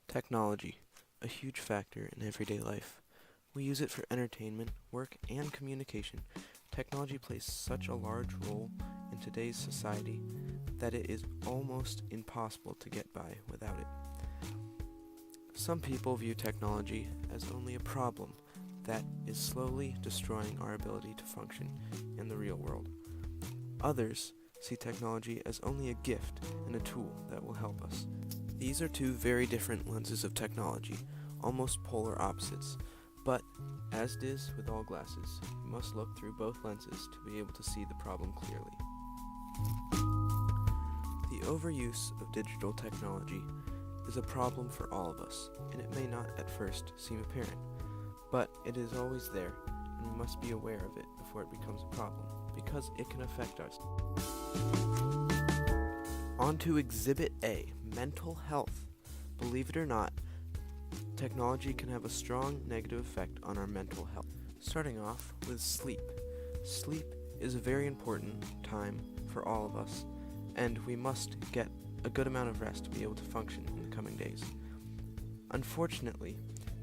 Technology, a huge factor in everyday life. We use it for entertainment, work, and communication. Technology plays such a large role in today's society that it is almost impossible to get by without it. Some people view technology as only a problem that is slowly destroying our ability to function in the real world. Others see technology as only a gift and a tool that will help us. These are two very different lenses of technology, almost polar opposites, but as it is with all glasses, you must look through both lenses to be able to see the problem clearly. The overuse of digital technology is a problem for all of us, and it may not at first seem apparent, but it is always there, and we must be aware of it before it becomes a problem, because it can affect us. On to Exhibit A, mental health. Believe it or not, technology can have a strong negative effect on our mental health. Starting off with sleep. Sleep is a very important time for all of us, and we must get a good amount of rest to be able to function in the coming days. Unfortunately,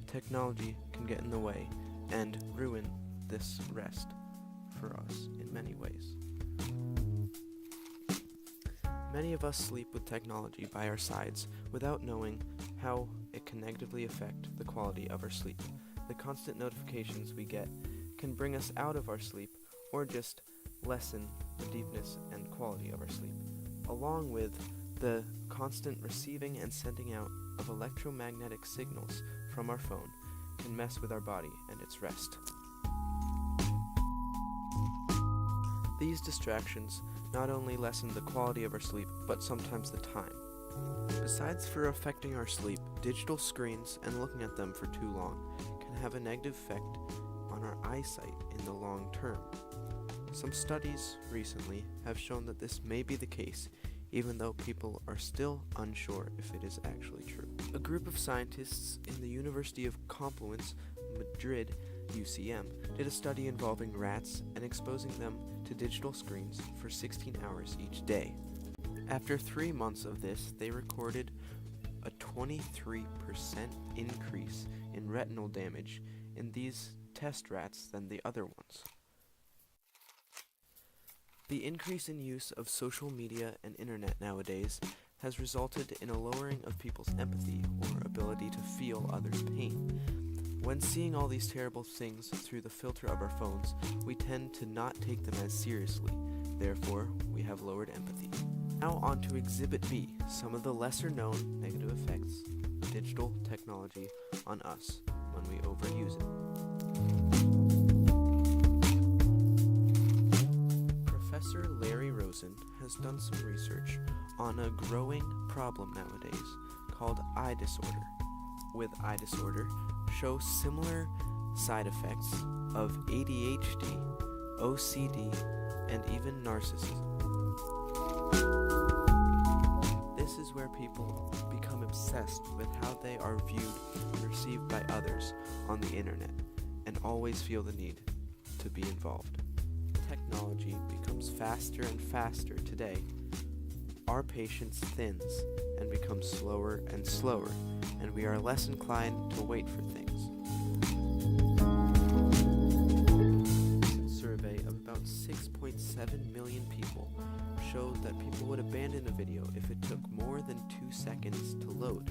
technology can get in the way and ruin this rest for us in many ways. Many of us sleep with technology by our sides without knowing how it can negatively affect the quality of our sleep. The constant notifications we get can bring us out of our sleep or just lessen the deepness and quality of our sleep, along with the constant receiving and sending out of electromagnetic signals from our phone can mess with our body and its rest. These distractions not only lessen the quality of our sleep, but sometimes the time. Besides for affecting our sleep, digital screens and looking at them for too long can have a negative effect on our eyesight in the long term. Some studies recently have shown that this may be the case, even though people are still unsure if it is actually true. A group of scientists in the University of Complutense, Madrid, UCM, did a study involving rats and exposing them to digital screens for 16 hours each day. After 3 months of this, they recorded a 23% increase in retinal damage in these test rats than the other ones. The increase in use of social media and internet nowadays has resulted in a lowering of people's empathy or ability to feel others' pain. When seeing all these terrible things through the filter of our phones, we tend to not take them as seriously. Therefore, we have lowered empathy. Now on to Exhibit B, some of the lesser known negative effects of digital technology on us when we overuse it. Professor Larry Rosen has done some research on a growing problem nowadays called eye disorder. With eye disorder, show similar side effects of ADHD, OCD, and even narcissism. This is where people become obsessed with how they are viewed and perceived by others on the internet and always feel the need to be involved. Technology becomes faster and faster today. Our patience thins and becomes slower and slower, and we are less inclined to wait for things. A survey of about 6.7 million people showed that people would abandon a video if it took more than 2 seconds to load.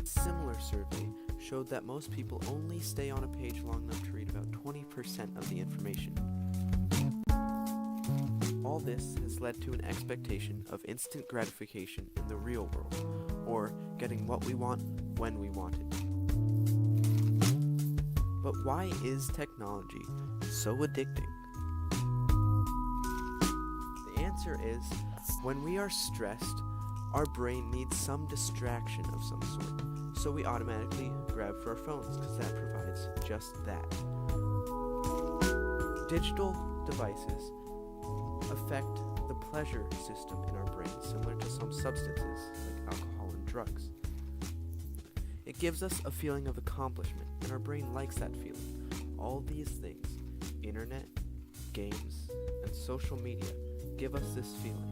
A similar survey showed that most people only stay on a page long enough to read about 20% of the information. All this has led to an expectation of instant gratification in the real world, or getting what we want when we want it. But why is technology so addicting? The answer is, when we are stressed, our brain needs some distraction of some sort, so we automatically grab for our phones because that provides just that. Digital devices affect the pleasure system in our brain, similar to some substances like alcohol and drugs. It gives us a feeling of accomplishment, and our brain likes that feeling. All these things, internet, games, and social media, give us this feeling.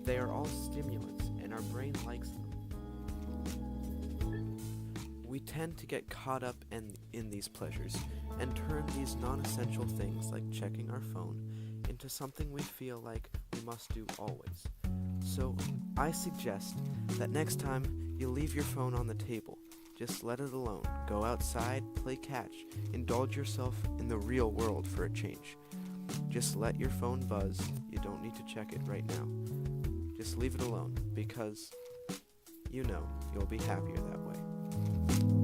They are all stimulants and our brain likes them. We tend to get caught up in these pleasures and turn these non-essential things like checking our phone into something we feel like we must do always. So I suggest that next time you leave your phone on the table, just let it alone. Go outside, play catch, indulge yourself in the real world for a change. Just let your phone buzz. You don't need to check it right now. Just leave it alone because you know you'll be happier that way.